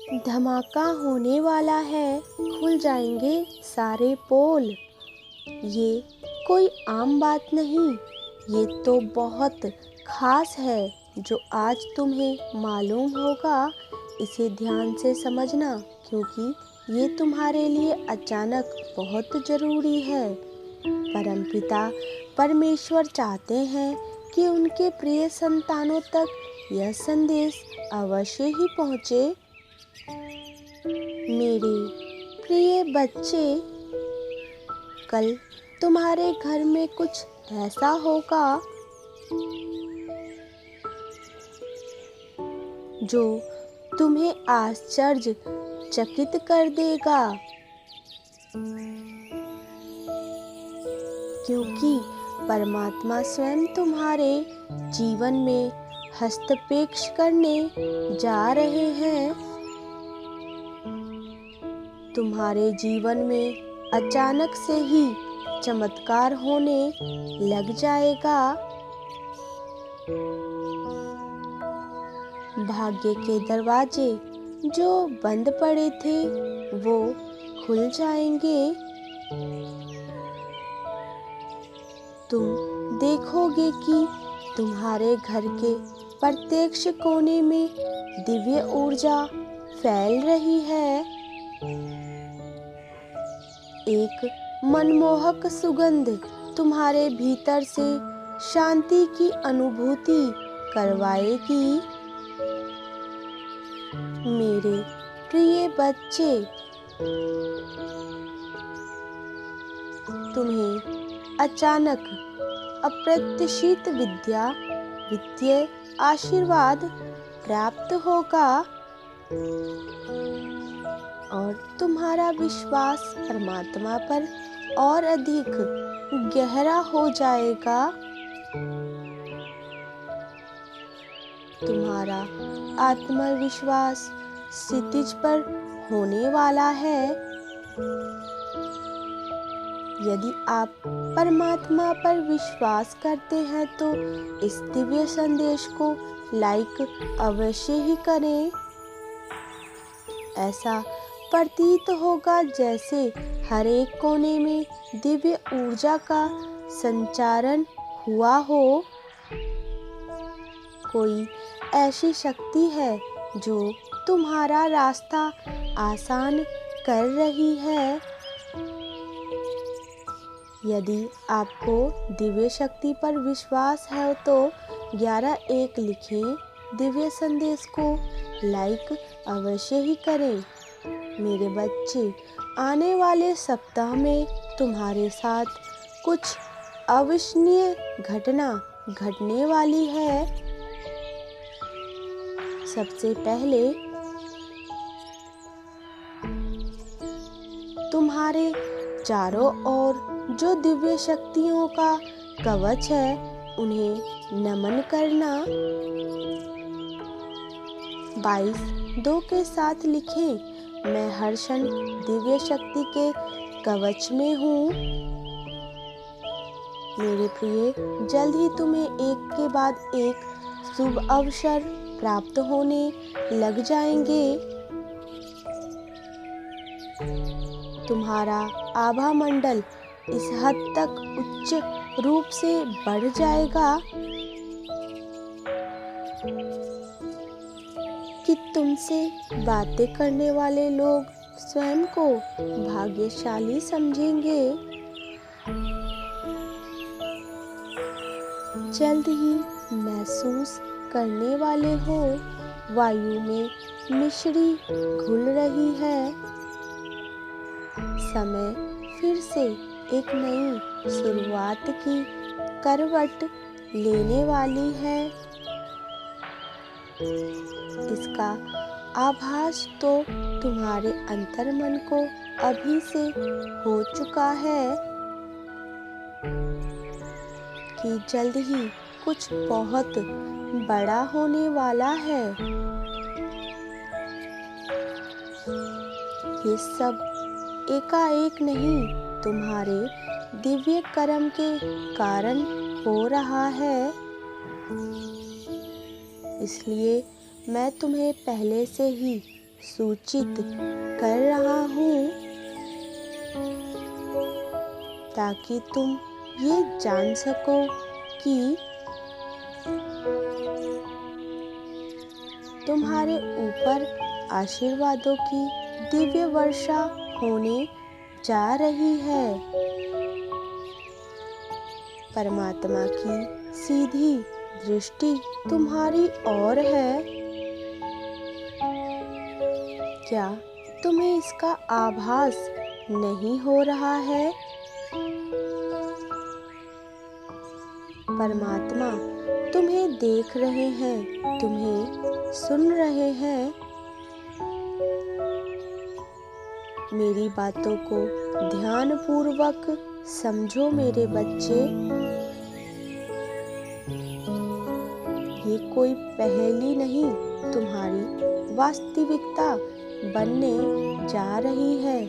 धमाका होने वाला है, खुल जाएंगे सारे पोल। ये कोई आम बात नहीं, ये तो बहुत खास है जो आज तुम्हें मालूम होगा। इसे ध्यान से समझना क्योंकि ये तुम्हारे लिए अचानक बहुत ज़रूरी है। परमपिता परमेश्वर चाहते हैं कि उनके प्रिय संतानों तक यह संदेश अवश्य ही पहुँचे। मेरे प्रिय बच्चे, कल तुम्हारे घर में कुछ ऐसा होगा जो तुम्हें आश्चर्यचकित कर देगा, क्योंकि परमात्मा स्वयं तुम्हारे जीवन में हस्तक्षेप करने जा रहे हैं। तुम्हारे जीवन में अचानक से ही चमत्कार होने लग जाएगा। भाग्य के दरवाजे जो बंद पड़े थे वो खुल जाएंगे। तुम देखोगे कि तुम्हारे घर के प्रत्येक कोने में दिव्य ऊर्जा फैल रही है। एक मनमोहक सुगंध तुम्हारे भीतर से शांति की अनुभूति करवाएगी। मेरे प्रिय बच्चे, तुम्हें अचानक अप्रत्याशित वित्तीय आशीर्वाद प्राप्त होगा और तुम्हारा विश्वास परमात्मा पर और अधिक गहरा हो जाएगा। तुम्हारा आत्मविश्वास क्षितिज पर होने वाला है। यदि आप परमात्मा पर विश्वास करते हैं तो इस दिव्य संदेश को लाइक अवश्य ही करें। ऐसा प्रतीत होगा जैसे हर एक कोने में दिव्य ऊर्जा का संचारण हुआ हो। कोई ऐसी शक्ति है जो तुम्हारा रास्ता आसान कर रही है। यदि आपको दिव्य शक्ति पर विश्वास है तो 11 लिखें। दिव्य संदेश को लाइक अवश्य ही करें। मेरे बच्चे, आने वाले सप्ताह में तुम्हारे साथ कुछ अविश्वसनीय घटना घटने वाली है। सबसे पहले तुम्हारे चारों ओर जो दिव्य शक्तियों का कवच है उन्हें नमन करना। 22 के साथ लिखें, मैं हर क्षण दिव्य शक्ति के कवच में हूँ। मेरे प्रिय, जल्द ही तुम्हें एक के बाद एक शुभ अवसर प्राप्त होने लग जाएंगे। तुम्हारा आभा मंडल इस हद तक उच्च रूप से बढ़ जाएगा कि तुमसे बातें करने वाले लोग स्वयं को भाग्यशाली समझेंगे। जल्द ही महसूस करने वाले हो, वायु में मिश्री घुल रही है। समय फिर से एक नई शुरुआत की करवट लेने वाली है। इसका आभास तो तुम्हारे अंतर्मन को अभी से हो चुका है कि जल्द ही कुछ बहुत बड़ा होने वाला है। ये सब एकाएक नहीं, तुम्हारे दिव्य कर्म के कारण हो रहा है। इसलिए मैं तुम्हें पहले से ही सूचित कर रहा हूँ ताकि तुम ये जान सको कि तुम्हारे ऊपर आशीर्वादों की दिव्य वर्षा होने जा रही है। परमात्मा की सीधी दृष्टि तुम्हारी ओर है। क्या तुम्हें इसका आभास नहीं हो रहा है? परमात्मा तुम्हें देख रहे हैं, तुम्हें सुन रहे हैं। मेरी बातों को ध्यानपूर्वक समझो मेरे बच्चे। ये कोई पहेली नहीं, तुम्हारी वास्तविकता बनने जा रही है।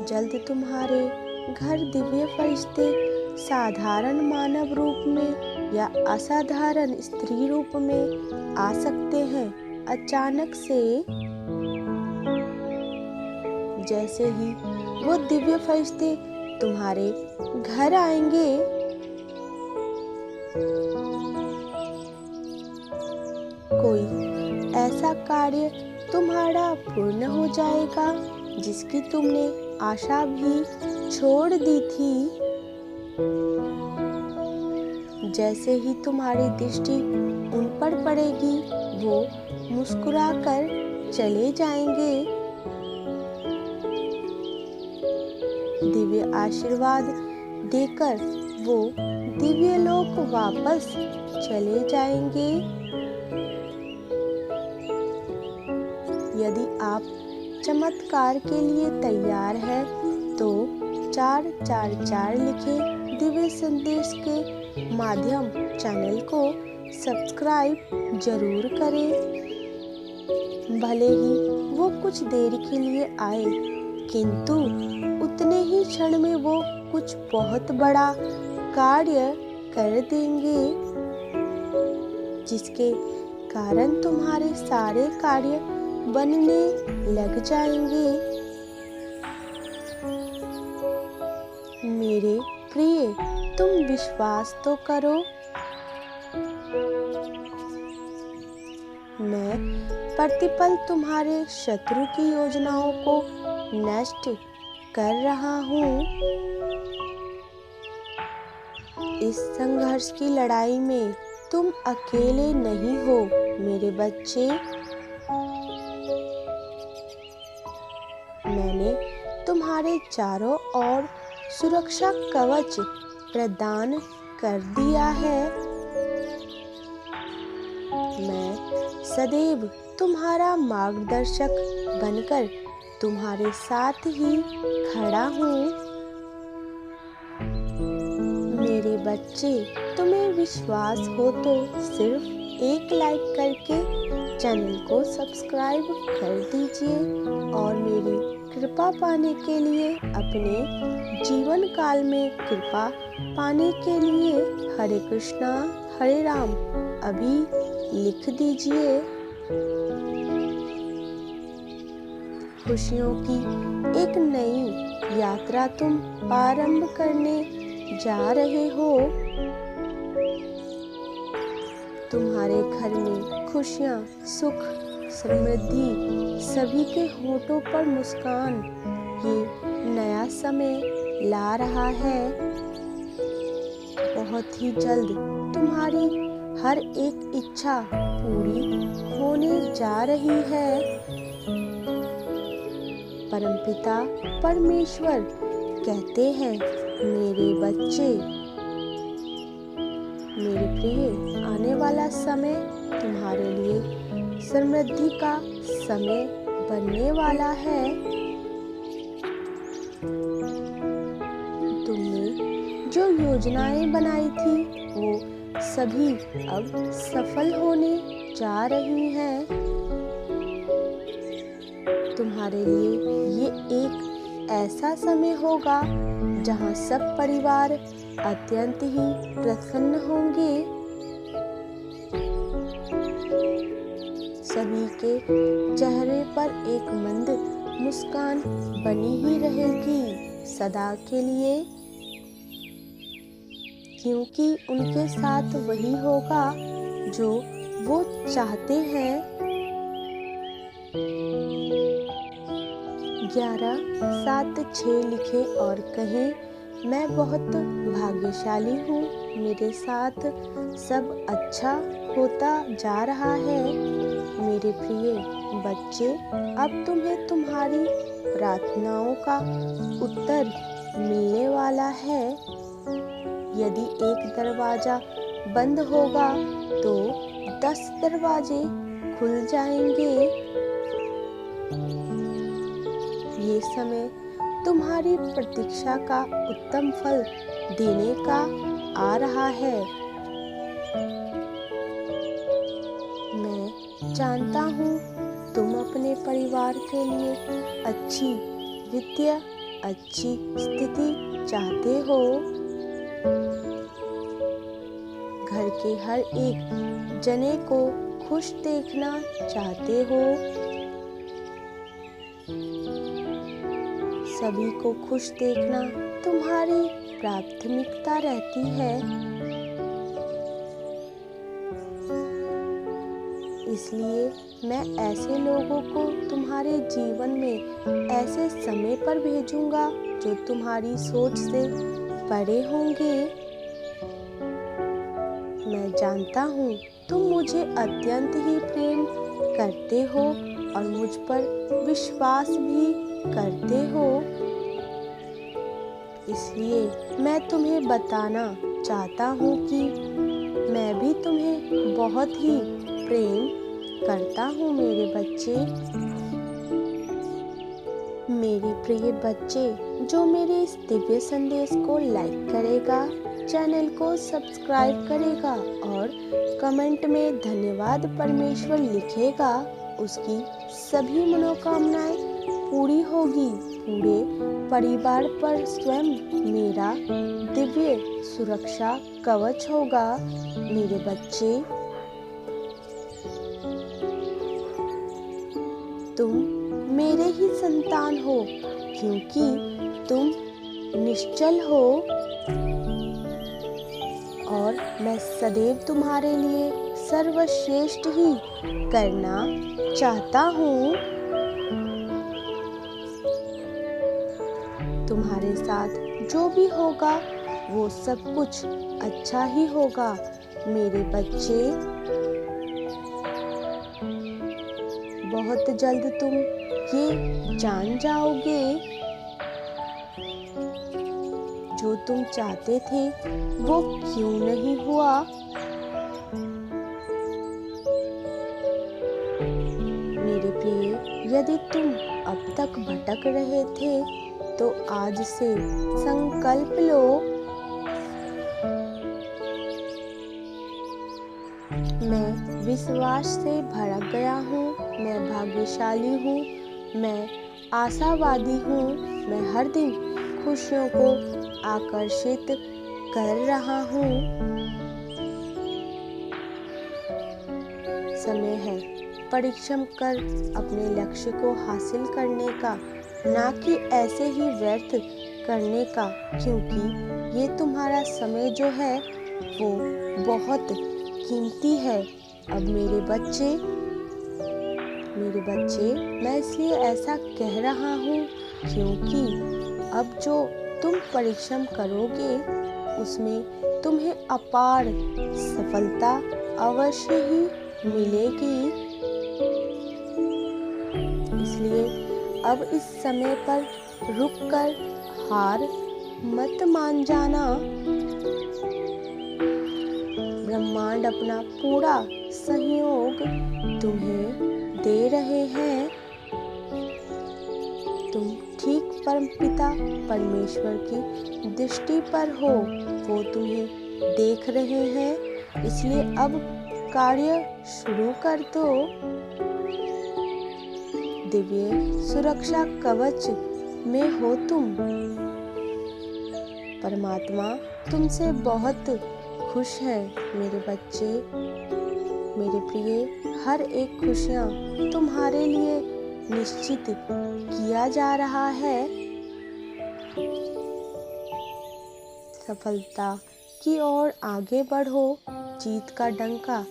जल्द तुम्हारे घर दिव्य फरिश्ते साधारण मानव रूप में या असाधारण स्त्री रूप में आ सकते हैं। अचानक से जैसे ही वो दिव्य फरिश्ते तुम्हारे घर आएंगे, कोई ऐसा कार्य तुम्हारा पूर्ण हो जाएगा जिसकी तुमने आशा भी छोड़ दी थी। जैसे ही तुम्हारी दृष्टि उन पर पड़ेगी, वो मुस्कुराकर चले जाएंगे। दिव्य आशीर्वाद देकर वो दिव्य लोक वापस चले जाएंगे। यदि आप चमत्कार के लिए तैयार हैं तो 444 लिखें। दिव्य संदेश के माध्यम चैनल को सब्सक्राइब जरूर करें। भले ही वो कुछ देर के लिए आए, किंतु उतने ही क्षण में वो कुछ बहुत बड़ा कार्य कर देंगे, जिसके कारण तुम्हारे सारे कार्य बनने लग जाएंगे। मेरे प्रिय, तुम विश्वास तो करो। मैं प्रतिपल तुम्हारे शत्रु की योजनाओं को नष्ट कर रहा हूँ। इस संघर्ष की लड़ाई में तुम अकेले नहीं हो मेरे बच्चे। मैंने तुम्हारे चारों ओर सुरक्षा कवच प्रदान कर दिया है। मैं सदैव तुम्हारा मार्गदर्शक बनकर तुम्हारे साथ ही खड़ा हूँ। मेरे बच्चे, तुम्हें विश्वास हो तो सिर्फ एक लाइक करके चैनल को सब्सक्राइब कर दीजिए और मेरी कृपा पाने के लिए, अपने जीवन काल में कृपा पाने के लिए हरे कृष्णा हरे राम अभी लिख दीजिए। खुशियों की एक नई यात्रा तुम प्रारंभ करने जा रहे हो। तुम्हारे घर में खुशियाँ, सुख, समृद्धि, सभी के होठों पर मुस्कान ये नया समय ला रहा है। बहुत ही जल्द तुम्हारी हर एक इच्छा पूरी होने जा रही है। परमपिता परमेश्वर कहते हैं, मेरे बच्चे, मेरे प्रिय, आने वाला समय तुम्हारे लिए समृद्धि का समय बनने वाला है। तुमने जो योजनाएं बनाई थी वो सभी अब सफल होने जा रही हैं। तुम्हारे लिए ये एक ऐसा समय होगा जहां सब परिवार अत्यंत ही प्रसन्न होंगे। सभी के चेहरे पर एक मंद मुस्कान बनी ही रहेगी सदा के लिए, क्योंकि उनके साथ वही होगा जो वो चाहते हैं। 11 7 6 लिखें और कहें, मैं बहुत भाग्यशाली हूँ, मेरे साथ सब अच्छा होता जा रहा है। मेरे प्रिय बच्चे, अब तुम्हें तुम्हारी प्रार्थनाओं का उत्तर मिलने वाला है। यदि एक दरवाजा बंद होगा तो 10 दरवाजे खुल जाएंगे। ये समय तुम्हारी प्रतीक्षा का उत्तम फल देने का आ रहा है। मैं जानता हूँ तुम अपने परिवार के लिए अच्छी वित्तीय अच्छी स्थिति चाहते हो। घर के हर एक जने को खुश देखना चाहते हो। सभी को खुश देखना तुम्हारी प्राथमिकता रहती है। इसलिए मैं ऐसे लोगों को तुम्हारे जीवन में ऐसे समय पर भेजूंगा जो तुम्हारी सोच से परे होंगे। मैं जानता हूँ तुम मुझे अत्यंत ही प्रेम करते हो और मुझ पर विश्वास भी करते हो। इसलिए मैं तुम्हें बताना चाहता हूँ कि मैं भी तुम्हें बहुत ही प्रेम करता हूँ मेरे बच्चे। मेरे प्रिय बच्चे, जो मेरे इस दिव्य संदेश को लाइक करेगा, चैनल को सब्सक्राइब करेगा और कमेंट में धन्यवाद परमेश्वर लिखेगा, उसकी सभी मनोकामनाएं पूरी होगी। पूरे परिवार पर स्वयं मेरा दिव्य सुरक्षा कवच होगा मेरे बच्चे। तुम मेरे ही संतान हो, क्योंकि तुम निश्चल हो और मैं सदैव तुम्हारे लिए सर्वश्रेष्ठ ही करना चाहता हूँ। तुम्हारे साथ जो भी होगा वो सब कुछ अच्छा ही होगा मेरे बच्चे। बहुत जल्द तुम ये जान जाओगे जो तुम चाहते थे वो क्यों नहीं हुआ। मेरे प्रिय, यदि तुम अब तक भटक रहे थे तो आज से संकल्प लो, मैं विश्वास से भर गया हूँ, मैं भाग्यशाली हूँ, मैं आशावादी हूँ, मैं हर दिन खुशियों को आकर्षित कर रहा हूँ। समय है परिश्रम कर अपने लक्ष्य को हासिल करने का, ना कि ऐसे ही व्यर्थ करने का, क्योंकि ये तुम्हारा समय जो है वो बहुत कीमती है। अब मेरे बच्चे, मैं इसलिए ऐसा कह रहा हूँ क्योंकि अब जो तुम परिश्रम करोगे उसमें तुम्हें अपार सफलता अवश्य ही मिलेगी। इसलिए अब इस समय पर रुककर हार मत मान जाना। ब्रह्मांड अपना पूरा सहयोग तुम्हें दे रहे हैं। तुम ठीक परमपिता परमेश्वर की दृष्टि पर हो, वो तुम्हें देख रहे हैं। इसलिए अब कार्य शुरू कर दो। दिव्य सुरक्षा कवच में हो तुम। परमात्मा तुमसे बहुत खुश है मेरे बच्चे। मेरे प्रिय, हर एक खुशियाँ तुम्हारे लिए निश्चित किया जा रहा है। सफलता की ओर आगे बढ़ो, जीत का डंका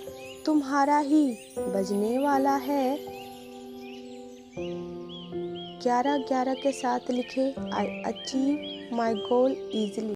तुम्हारा ही बजने वाला है। 11-11 के साथ लिखे, I achieve my goal easily.